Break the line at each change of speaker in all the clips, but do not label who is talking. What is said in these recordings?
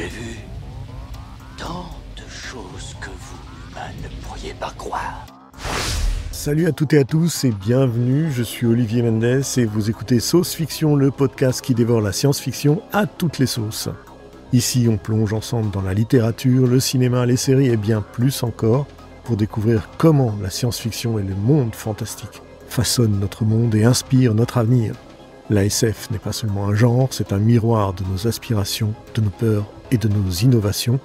J'ai vu tant de choses que vous, humains, ne pourriez pas croire.
Salut à toutes et à tous et bienvenue, je suis Olivier Mendes et vous écoutez Sauce Fiction, le podcast qui dévore la science-fiction à toutes les sauces. Ici, on plonge ensemble dans la littérature, le cinéma, les séries et bien plus encore pour découvrir comment la science-fiction et le monde fantastique façonnent notre monde et inspirent notre avenir. La SF n'est pas seulement un genre, c'est un miroir de nos aspirations, de nos peurs et de nos innovations.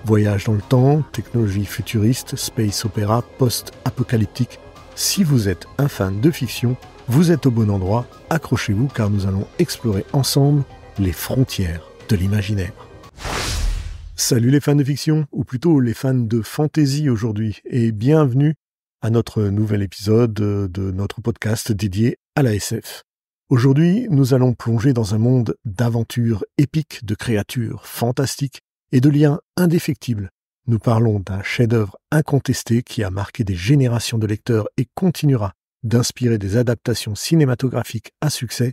Voyage dans le temps, technologie futuriste, space opéra, post-apocalyptique. Si vous êtes un fan de fiction, vous êtes au bon endroit, accrochez-vous car nous allons explorer ensemble les frontières de l'imaginaire. Salut les fans de fiction, ou plutôt les fans de fantasy aujourd'hui, et bienvenue à notre nouvel épisode de notre podcast dédié à la SF. Aujourd'hui, nous allons plonger dans un monde d'aventures épiques, de créatures fantastiques et de liens indéfectibles. Nous parlons d'un chef-d'œuvre incontesté qui a marqué des générations de lecteurs et continuera d'inspirer des adaptations cinématographiques à succès.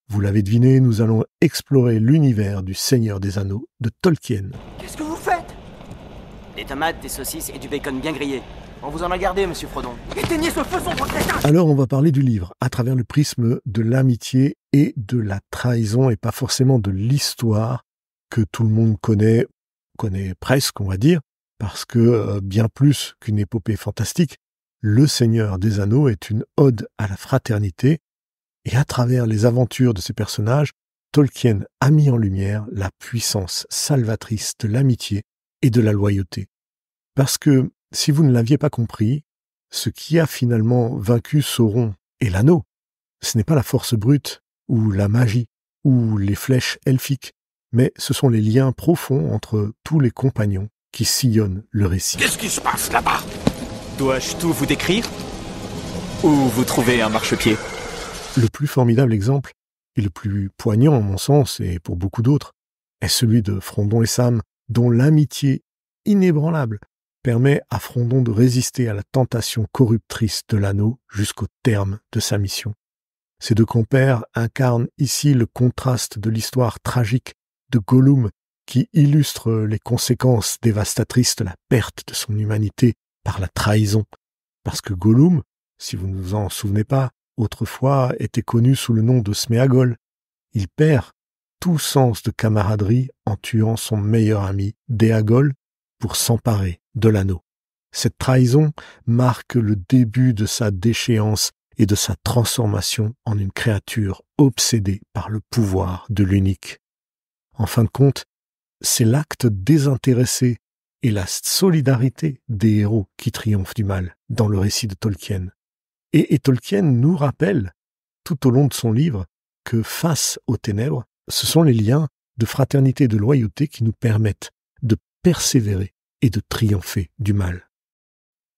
Vous l'avez deviné, nous allons explorer l'univers du Seigneur des Anneaux de Tolkien.
Qu'est-ce que vous faites?
Des tomates, des saucisses et du bacon bien grillé.
On vous en a gardé, monsieur Frodon. Éteignez ce feu sombre crétin!
Alors on va parler du livre à travers le prisme de l'amitié et de la trahison et pas forcément de l'histoire que tout le monde connaît presque, on va dire, parce que bien plus qu'une épopée fantastique, Le Seigneur des Anneaux est une ode à la fraternité et à travers les aventures de ces personnages, Tolkien a mis en lumière la puissance salvatrice de l'amitié et de la loyauté. Parce que, si vous ne l'aviez pas compris, ce qui a finalement vaincu Sauron et l'anneau, ce n'est pas la force brute, ou la magie, ou les flèches elfiques, mais ce sont les liens profonds entre tous les compagnons qui sillonnent le récit.
Qu'est-ce qui se passe là-bas?
Dois-je tout vous décrire? Ou vous trouvez un marchepied?
Le plus formidable exemple, et le plus poignant à mon sens, et pour beaucoup d'autres, est celui de Frodon et Sam, dont l'amitié inébranlable permet à Frodon de résister à la tentation corruptrice de l'anneau jusqu'au terme de sa mission. Ces deux compères incarnent ici le contraste de l'histoire tragique de Gollum qui illustre les conséquences dévastatrices de la perte de son humanité par la trahison. Parce que Gollum, si vous ne vous en souvenez pas, autrefois était connu sous le nom de Sméagol. Il perd tout sens de camaraderie en tuant son meilleur ami, Déagol, pour s'emparer de l'anneau. Cette trahison marque le début de sa déchéance et de sa transformation en une créature obsédée par le pouvoir de l'unique. En fin de compte, c'est l'acte désintéressé et la solidarité des héros qui triomphent du mal dans le récit de Tolkien. Et Tolkien nous rappelle, tout au long de son livre, que face aux ténèbres, ce sont les liens de fraternité et de loyauté qui nous permettent de persévérer et de triompher du mal.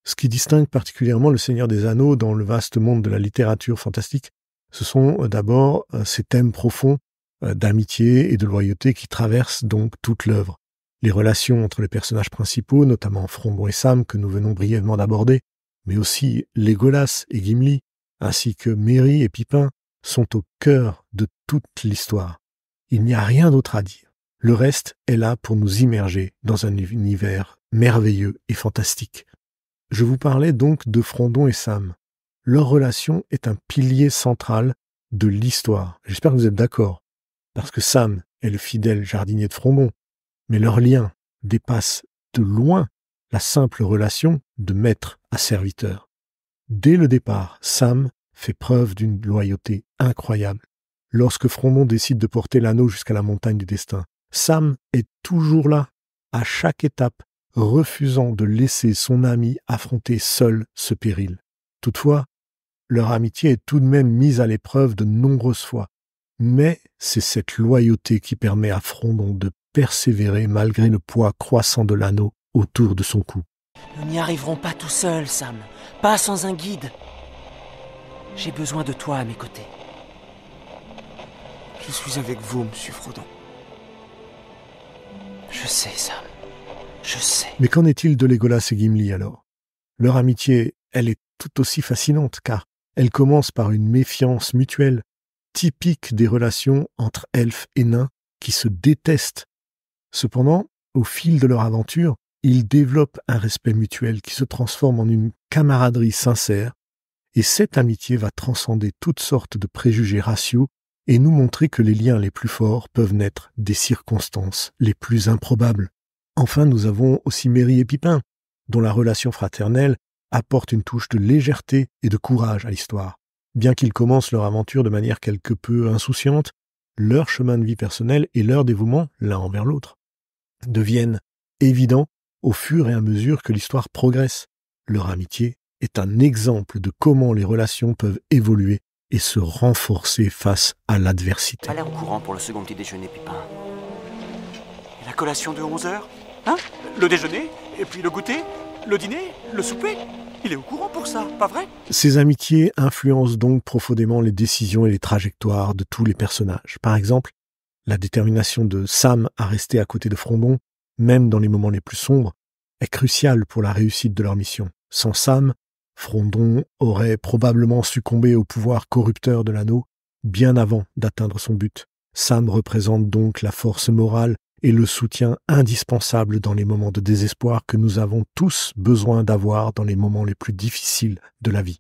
Ce qui distingue particulièrement le Seigneur des Anneaux dans le vaste monde de la littérature fantastique, ce sont d'abord ces thèmes profonds d'amitié et de loyauté qui traversent donc toute l'œuvre. Les relations entre les personnages principaux, notamment Frodon et Sam, que nous venons brièvement d'aborder, mais aussi Legolas et Gimli, ainsi que Merry et Pippin, sont au cœur de toute l'histoire. Il n'y a rien d'autre à dire. Le reste est là pour nous immerger dans un univers merveilleux et fantastique. Je vous parlais donc de Frodon et Sam. Leur relation est un pilier central de l'histoire. J'espère que vous êtes d'accord, parce que Sam est le fidèle jardinier de Frodon, mais leur lien dépasse de loin la simple relation de maître à serviteur. Dès le départ, Sam fait preuve d'une loyauté incroyable. Lorsque Frodon décide de porter l'anneau jusqu'à la montagne du destin, Sam est toujours là, à chaque étape, refusant de laisser son ami affronter seul ce péril. Toutefois, leur amitié est tout de même mise à l'épreuve de nombreuses fois. Mais c'est cette loyauté qui permet à Frodon de persévérer malgré le poids croissant de l'anneau autour de son cou.
Nous n'y arriverons pas tout seuls, Sam. Pas sans un guide. J'ai besoin de toi à mes côtés.
Je suis avec vous, monsieur Frodon.
Je sais, Sam. Je sais.
Mais qu'en est-il de Legolas et Gimli alors? Leur amitié, elle est tout aussi fascinante car elle commence par une méfiance mutuelle, typique des relations entre elfes et nains qui se détestent Cependant, au fil de leur aventure, ils développent un respect mutuel qui se transforme en une camaraderie sincère, et cette amitié va transcender toutes sortes de préjugés raciaux et nous montrer que les liens les plus forts peuvent naître des circonstances les plus improbables. Enfin, nous avons aussi Merry et Pipin, dont la relation fraternelle apporte une touche de légèreté et de courage à l'histoire. Bien qu'ils commencent leur aventure de manière quelque peu insouciante, leur chemin de vie personnel et leur dévouement l'un envers l'autre deviennent évidents au fur et à mesure que l'histoire progresse. Leur amitié est un exemple de comment les relations peuvent évoluer et se renforcer face à l'adversité.
Pas l'air au courant pour le second petit déjeuner, Pipin. Et la collation de 11h? Hein? Le déjeuner? Et puis le goûter? Le dîner? Le souper? Il est au courant pour ça, pas vrai?
Ces amitiés influencent donc profondément les décisions et les trajectoires de tous les personnages. Par exemple, la détermination de Sam à rester à côté de Frondon, même dans les moments les plus sombres, est cruciale pour la réussite de leur mission. Sans Sam, Frondon aurait probablement succombé au pouvoir corrupteur de l'anneau bien avant d'atteindre son but. Sam représente donc la force morale et le soutien indispensable dans les moments de désespoir que nous avons tous besoin d'avoir dans les moments les plus difficiles de la vie.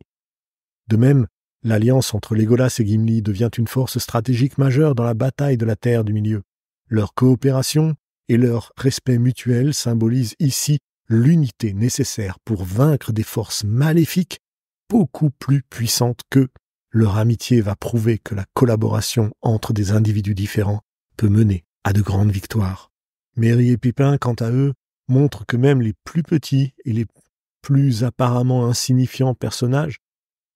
De même, l'alliance entre Legolas et Gimli devient une force stratégique majeure dans la bataille de la Terre du Milieu. Leur coopération et leur respect mutuel symbolisent ici l'unité nécessaire pour vaincre des forces maléfiques beaucoup plus puissantes qu'eux. Leur amitié va prouver que la collaboration entre des individus différents peut mener à de grandes victoires. Merry et Pipin, quant à eux, montrent que même les plus petits et les plus apparemment insignifiants personnages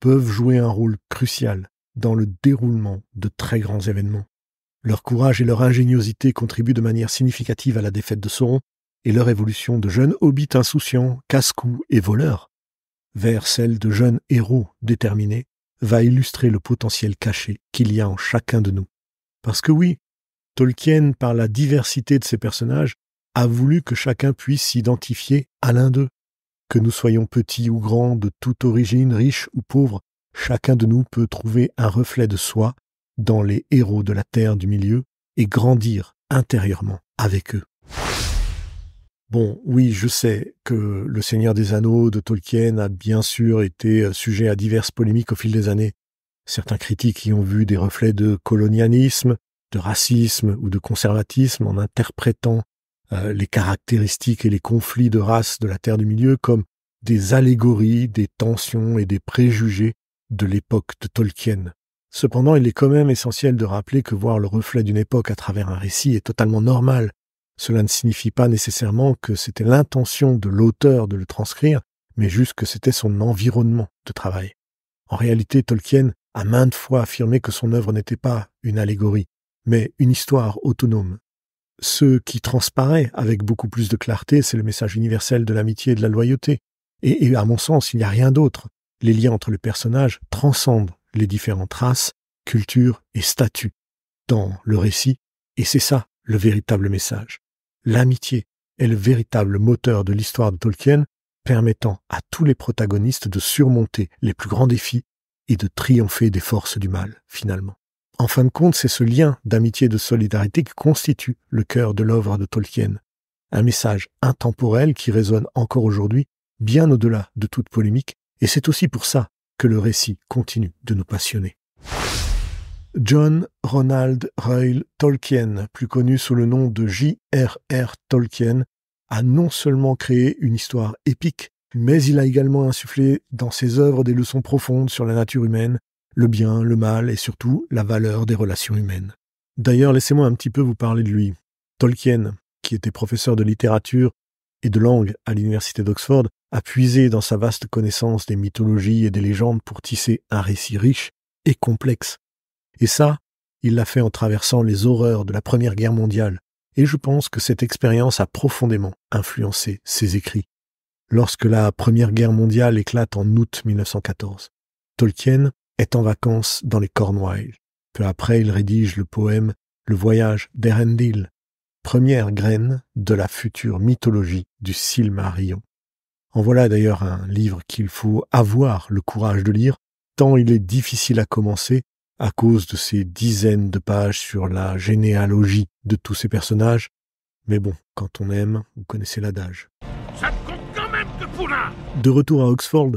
peuvent jouer un rôle crucial dans le déroulement de très grands événements. Leur courage et leur ingéniosité contribuent de manière significative à la défaite de Sauron et leur évolution de jeunes hobbits insouciants, casse-cou et voleurs vers celle de jeunes héros déterminés va illustrer le potentiel caché qu'il y a en chacun de nous. Parce que oui, Tolkien, par la diversité de ses personnages, a voulu que chacun puisse s'identifier à l'un d'eux. Que nous soyons petits ou grands, de toute origine, riches ou pauvres, chacun de nous peut trouver un reflet de soi dans les héros de la Terre du Milieu et grandir intérieurement avec eux. Bon, oui, je sais que Le Seigneur des Anneaux de Tolkien a bien sûr été sujet à diverses polémiques au fil des années. Certains critiques y ont vu des reflets de colonialisme, de racisme ou de conservatisme en interprétant les caractéristiques et les conflits de race de la Terre du Milieu comme des allégories, des tensions et des préjugés de l'époque de Tolkien. Cependant, il est quand même essentiel de rappeler que voir le reflet d'une époque à travers un récit est totalement normal. Cela ne signifie pas nécessairement que c'était l'intention de l'auteur de le transcrire, mais juste que c'était son environnement de travail. En réalité, Tolkien a maintes fois affirmé que son œuvre n'était pas une allégorie, mais une histoire autonome. Ce qui transparaît avec beaucoup plus de clarté, c'est le message universel de l'amitié et de la loyauté. Et à mon sens, il n'y a rien d'autre. Les liens entre les personnages transcendent les différentes races, cultures et statuts dans le récit, et c'est ça le véritable message. L'amitié est le véritable moteur de l'histoire de Tolkien, permettant à tous les protagonistes de surmonter les plus grands défis et de triompher des forces du mal, finalement. En fin de compte, c'est ce lien d'amitié et de solidarité qui constitue le cœur de l'œuvre de Tolkien. Un message intemporel qui résonne encore aujourd'hui, bien au-delà de toute polémique, et c'est aussi pour ça que le récit continue de nous passionner. John Ronald Reuel Tolkien, plus connu sous le nom de J.R.R. Tolkien, a non seulement créé une histoire épique, mais il a également insufflé dans ses œuvres des leçons profondes sur la nature humaine, le bien, le mal et surtout la valeur des relations humaines. D'ailleurs, laissez-moi un petit peu vous parler de lui. Tolkien, qui était professeur de littérature et de langue à l'université d'Oxford, a puisé dans sa vaste connaissance des mythologies et des légendes pour tisser un récit riche et complexe. Et ça, il l'a fait en traversant les horreurs de la Première Guerre mondiale, et je pense que cette expérience a profondément influencé ses écrits. Lorsque la Première Guerre mondiale éclate en août 1914, Tolkien est en vacances dans les Cornouailles. Peu après, il rédige le poème « Le voyage d'Erendil », première graine de la future mythologie du Silmarillion. En voilà d'ailleurs un livre qu'il faut avoir le courage de lire, tant il est difficile à commencer à cause de ces dizaines de pages sur la généalogie de tous ces personnages, Mais bon, quand on aime, vous connaissez l'adage.
Ça te compte quand même que poulain.
De retour à Oxford,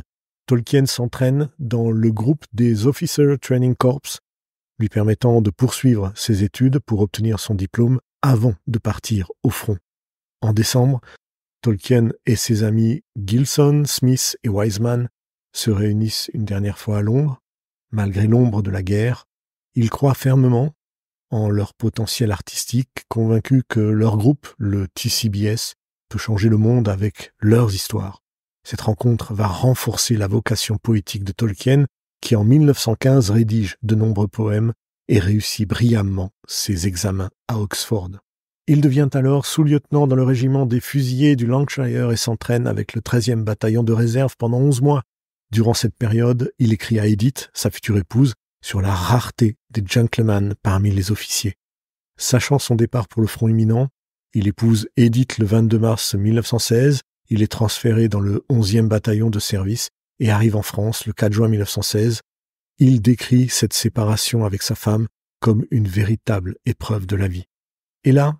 Tolkien s'entraîne dans le groupe des Officer Training Corps, lui permettant de poursuivre ses études pour obtenir son diplôme avant de partir au front. En décembre, Tolkien et ses amis Gilson, Smith et Wiseman se réunissent une dernière fois à Londres. Malgré l'ombre de la guerre, ils croient fermement en leur potentiel artistique, convaincus que leur groupe, le TCBS, peut changer le monde avec leurs histoires. Cette rencontre va renforcer la vocation poétique de Tolkien, qui en 1915 rédige de nombreux poèmes et réussit brillamment ses examens à Oxford. Il devient alors sous-lieutenant dans le régiment des fusiliers du Lancashire et s'entraîne avec le 13e bataillon de réserve pendant 11 mois. Durant cette période, il écrit à Edith, sa future épouse, sur la rareté des gentlemen parmi les officiers. Sachant son départ pour le front imminent, il épouse Edith le 22 mars 1916, il est transféré dans le 11e bataillon de service et arrive en France le 4 juin 1916. Il décrit cette séparation avec sa femme comme une véritable épreuve de la vie. Et là,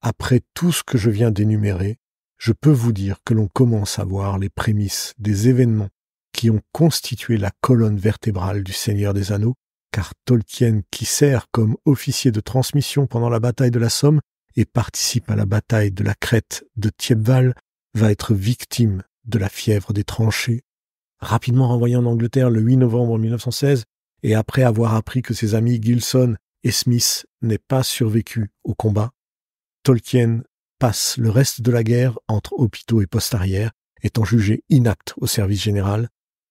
après tout ce que je viens d'énumérer, je peux vous dire que l'on commence à voir les prémices des événements qui ont constitué la colonne vertébrale du Seigneur des Anneaux, car Tolkien, qui sert comme officier de transmission pendant la bataille de la Somme et participe à la bataille de la Crête de Thiepval, va être victime de la fièvre des tranchées. Rapidement renvoyé en Angleterre le 8 novembre 1916, et après avoir appris que ses amis Gilson et Smith n'aient pas survécu au combat, Tolkien passe le reste de la guerre entre hôpitaux et postes arrière, étant jugé inapte au service général,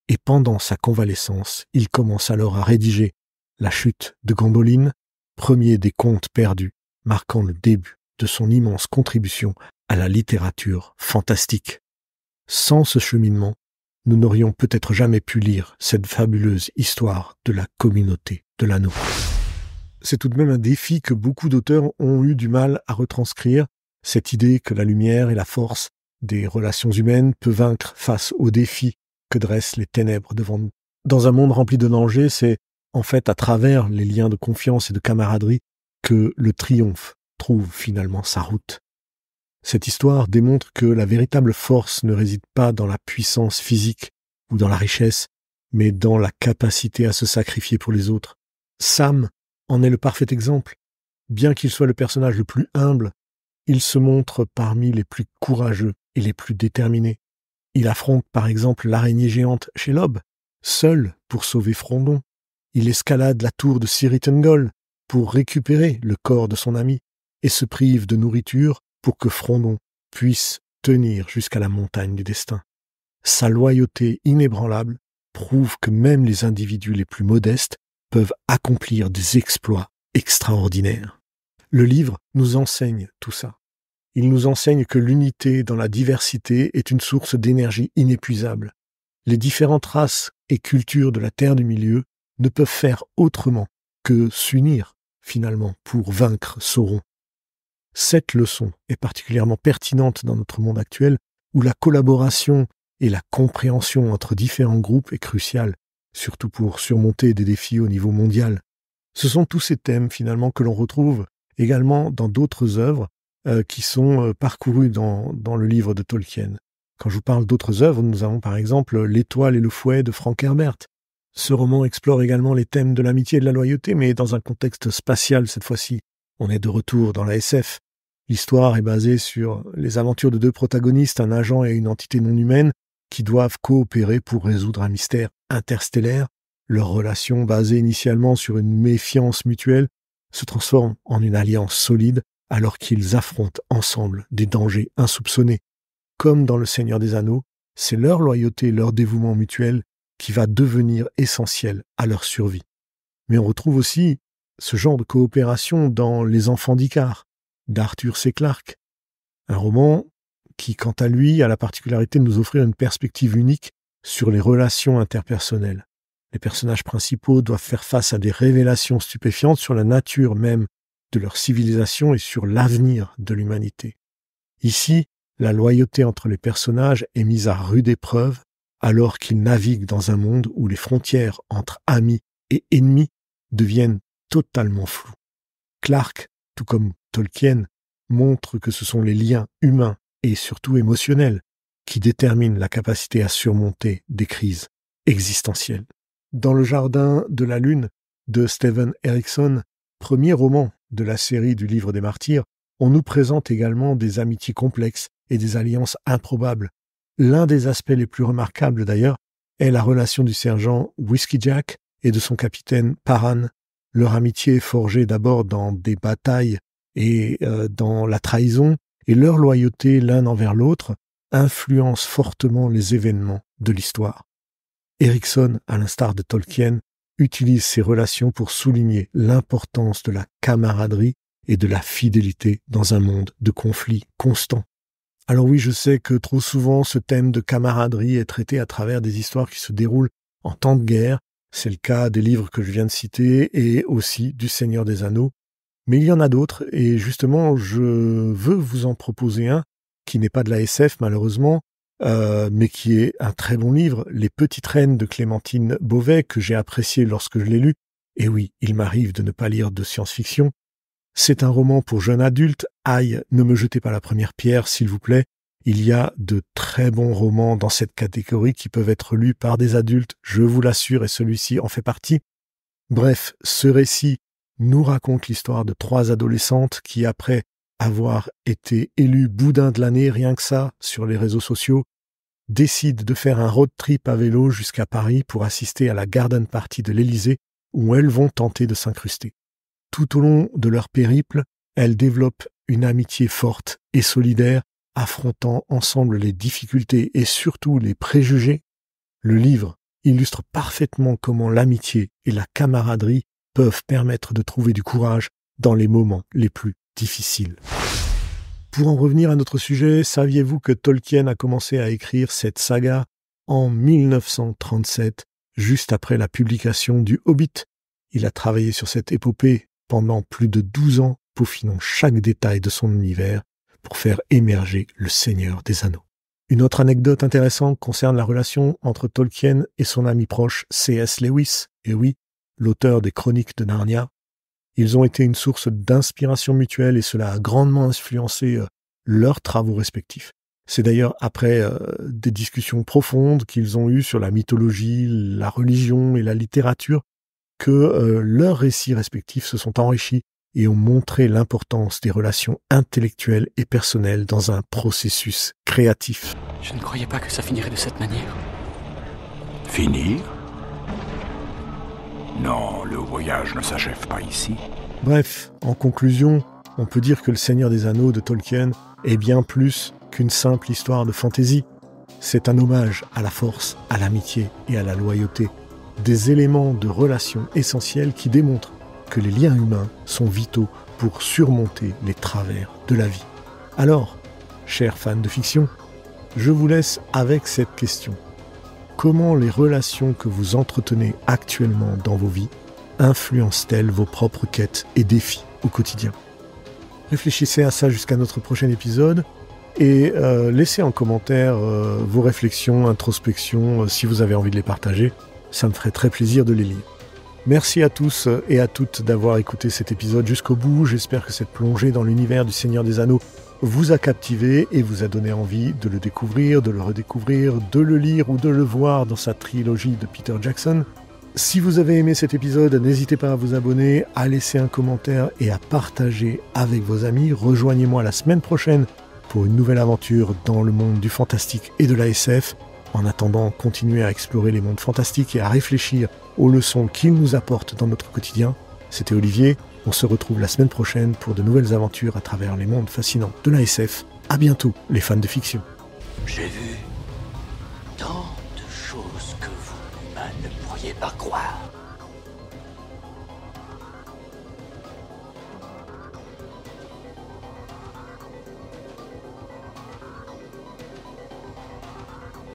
et pendant sa convalescence, il commence alors à rédiger La chute de Gondolin, premier des contes perdus, marquant le début de son immense contribution à la littérature fantastique. Sans ce cheminement, nous n'aurions peut-être jamais pu lire cette fabuleuse histoire de la communauté de l'anneau. C'est tout de même un défi que beaucoup d'auteurs ont eu du mal à retranscrire, cette idée que la lumière et la force des relations humaines peut vaincre face aux défis que dressent les ténèbres devant nous. Dans un monde rempli de dangers, c'est en fait à travers les liens de confiance et de camaraderie que le triomphe trouve finalement sa route. Cette histoire démontre que la véritable force ne réside pas dans la puissance physique ou dans la richesse, mais dans la capacité à se sacrifier pour les autres. Sam en est le parfait exemple. Bien qu'il soit le personnage le plus humble, il se montre parmi les plus courageux et les plus déterminés. Il affronte par exemple l'araignée géante Shelob, seul pour sauver Frodon. Il escalade la tour de Cirith Ungol pour récupérer le corps de son ami et se prive de nourriture pour que Frodon puisse tenir jusqu'à la montagne du destin. Sa loyauté inébranlable prouve que même les individus les plus modestes peuvent accomplir des exploits extraordinaires. Le livre nous enseigne tout ça. Il nous enseigne que l'unité dans la diversité est une source d'énergie inépuisable. Les différentes races et cultures de la Terre du Milieu ne peuvent faire autrement que s'unir, finalement, pour vaincre Sauron. Cette leçon est particulièrement pertinente dans notre monde actuel, où la collaboration et la compréhension entre différents groupes est cruciale, surtout pour surmonter des défis au niveau mondial. Ce sont tous ces thèmes, finalement, que l'on retrouve également dans d'autres œuvres qui sont parcourues dans le livre de Tolkien. Quand je vous parle d'autres œuvres, nous avons par exemple L'Étoile et le Fouet de Frank Herbert. Ce roman explore également les thèmes de l'amitié et de la loyauté, mais dans un contexte spatial cette fois-ci. On est de retour dans la SF. L'histoire est basée sur les aventures de deux protagonistes, un agent et une entité non humaine, qui doivent coopérer pour résoudre un mystère interstellaire. Leur relation, basée initialement sur une méfiance mutuelle, se transforme en une alliance solide alors qu'ils affrontent ensemble des dangers insoupçonnés. Comme dans Le Seigneur des Anneaux, c'est leur loyauté et leur dévouement mutuel qui va devenir essentiel à leur survie. Mais on retrouve aussi ce genre de coopération dans Les Enfants d'Icare, d'Arthur C. Clarke, un roman qui, quant à lui, a la particularité de nous offrir une perspective unique sur les relations interpersonnelles. Les personnages principaux doivent faire face à des révélations stupéfiantes sur la nature même de leur civilisation et sur l'avenir de l'humanité. Ici, la loyauté entre les personnages est mise à rude épreuve alors qu'ils naviguent dans un monde où les frontières entre amis et ennemis deviennent totalement floues. Clarke, tout comme Tolkien, montre que ce sont les liens humains et surtout émotionnels qui déterminent la capacité à surmonter des crises existentielles. Dans Le Jardin de la Lune de Steven Erikson, premier roman de la série du Livre des Martyrs, on nous présente également des amitiés complexes et des alliances improbables. L'un des aspects les plus remarquables d'ailleurs est la relation du sergent Whiskey Jack et de son capitaine Paran. Leur amitié est forgée d'abord dans des batailles et dans la trahison, et leur loyauté l'un envers l'autre influence fortement les événements de l'histoire. Erikson, à l'instar de Tolkien, utilise ces relations pour souligner l'importance de la camaraderie et de la fidélité dans un monde de conflits constants. Alors oui, je sais que trop souvent ce thème de camaraderie est traité à travers des histoires qui se déroulent en temps de guerre. C'est le cas des livres que je viens de citer et aussi du Seigneur des Anneaux. Mais il y en a d'autres et justement je veux vous en proposer un qui n'est pas de la SF malheureusement, mais qui est un très bon livre, Les Petites Reines de Clémentine Beauvais, que j'ai apprécié lorsque je l'ai lu. Et oui, il m'arrive de ne pas lire de science-fiction. C'est un roman pour jeunes adultes. Aïe, ne me jetez pas la première pierre, s'il vous plaît. Il y a de très bons romans dans cette catégorie qui peuvent être lus par des adultes, je vous l'assure, et celui-ci en fait partie. Bref, ce récit nous raconte l'histoire de 3 adolescentes qui, après avoir été élues boudin de l'année, rien que ça, sur les réseaux sociaux, décident de faire un road trip à vélo jusqu'à Paris pour assister à la garden party de l'Élysée où elles vont tenter de s'incruster. Tout au long de leur périple, elles développent une amitié forte et solidaire, affrontant ensemble les difficultés et surtout les préjugés. Le livre illustre parfaitement comment l'amitié et la camaraderie peuvent permettre de trouver du courage dans les moments les plus difficiles. Pour en revenir à notre sujet, saviez-vous que Tolkien a commencé à écrire cette saga en 1937, juste après la publication du Hobbit? Il a travaillé sur cette épopée pendant plus de 12 ans, peaufinant chaque détail de son univers pour faire émerger le Seigneur des Anneaux. Une autre anecdote intéressante concerne la relation entre Tolkien et son ami proche C.S. Lewis, et oui, l'auteur des Chroniques de Narnia. Ils ont été une source d'inspiration mutuelle et cela a grandement influencé leurs travaux respectifs. C'est d'ailleurs après des discussions profondes qu'ils ont eues sur la mythologie, la religion et la littérature que leurs récits respectifs se sont enrichis et ont montré l'importance des relations intellectuelles et personnelles dans un processus créatif.
Je ne croyais pas que ça finirait de cette manière.
Finir? Non, le voyage ne s'achève pas ici.
Bref, en conclusion, on peut dire que Le Seigneur des Anneaux de Tolkien est bien plus qu'une simple histoire de fantaisie. C'est un hommage à la force, à l'amitié et à la loyauté. Des éléments de relation essentiels qui démontrent que les liens humains sont vitaux pour surmonter les travers de la vie. Alors, chers fans de fiction, je vous laisse avec cette question. Comment les relations que vous entretenez actuellement dans vos vies influencent-elles vos propres quêtes et défis au quotidien? Réfléchissez à ça jusqu'à notre prochain épisode et laissez en commentaire vos réflexions, introspections, si vous avez envie de les partager. Ça me ferait très plaisir de les lire. Merci à tous et à toutes d'avoir écouté cet épisode jusqu'au bout. J'espère que cette plongée dans l'univers du Seigneur des Anneaux vous a captivé et vous a donné envie de le découvrir, de le redécouvrir, de le lire ou de le voir dans sa trilogie de Peter Jackson. Si vous avez aimé cet épisode, n'hésitez pas à vous abonner, à laisser un commentaire et à partager avec vos amis. Rejoignez-moi la semaine prochaine pour une nouvelle aventure dans le monde du fantastique et de la SF. En attendant, continuez à explorer les mondes fantastiques et à réfléchir aux leçons qu'ils nous apportent dans notre quotidien. C'était Olivier, on se retrouve la semaine prochaine pour de nouvelles aventures à travers les mondes fascinants de la SF. À bientôt, les fans de fiction.
J'ai vu tant de choses que vous, humains, ne pourriez pas croire.